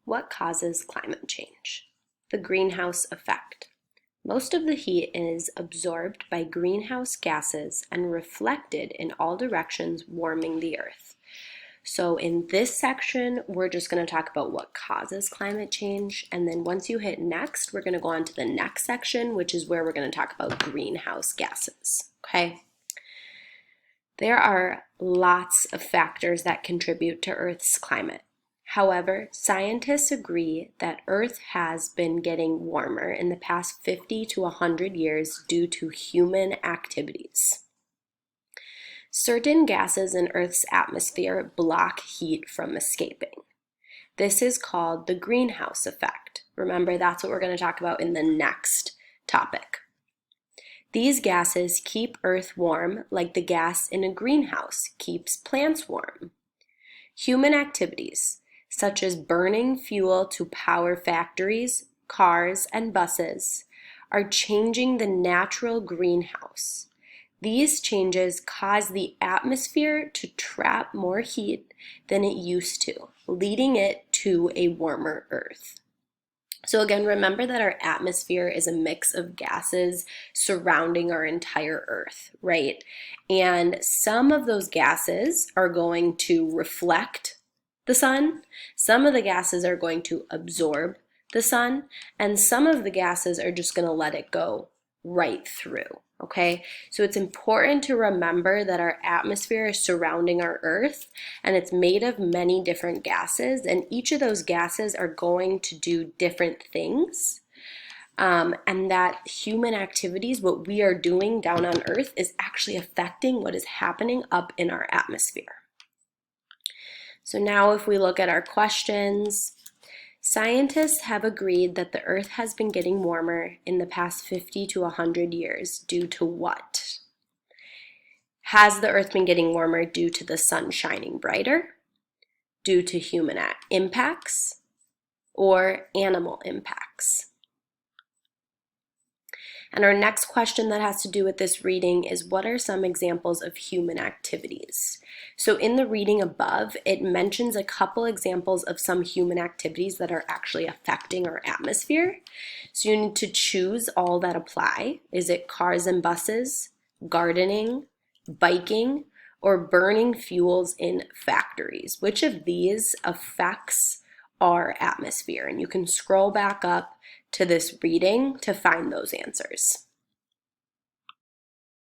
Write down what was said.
What causes climate change? The greenhouse effect. Most of the heat is absorbed by greenhouse gases and reflected in all directions, warming the earth. So in this section, we're just going to talk about what causes climate change. And then once you hit next, we're going to go on to the next section, which is where we're going to talk about greenhouse gases. Okay? There are lots of factors that contribute to Earth's climate. However, scientists agree that Earth has been getting warmer in the past 50 to 100 years due to human activities. Certain gases in Earth's atmosphere block heat from escaping. This is called the greenhouse effect. Remember, that's what we're going to talk about in the next topic. These gases keep Earth warm like the gas in a greenhouse keeps plants warm. Human activities, such as burning fuel to power factories, cars, and buses, are changing the natural greenhouse. These changes cause the atmosphere to trap more heat than it used to, leading it to a warmer Earth. So again, remember that our atmosphere is a mix of gases surrounding our entire Earth, right? And some of those gases are going to reflect the sun, some of the gases are going to absorb the sun, and some of the gases are just going to let it go right through, okay? So it's important to remember that our atmosphere is surrounding our Earth, and it's made of many different gases, and each of those gases are going to do different things. And that human activities, what we are doing down on Earth, is actually affecting what is happening up in our atmosphere. So now if we look at our questions, scientists have agreed that the Earth has been getting warmer in the past 50 to 100 years due to what? Has the Earth been getting warmer due to the sun shining brighter, due to human impacts, or animal impacts? And our next question that has to do with this reading is, what are some examples of human activities? So in the reading above, it mentions a couple examples of some human activities that are actually affecting our atmosphere. So you need to choose all that apply. Is it cars and buses, gardening, biking, or burning fuels in factories? Which of these affects our atmosphere? And you can scroll back up to this reading to find those answers.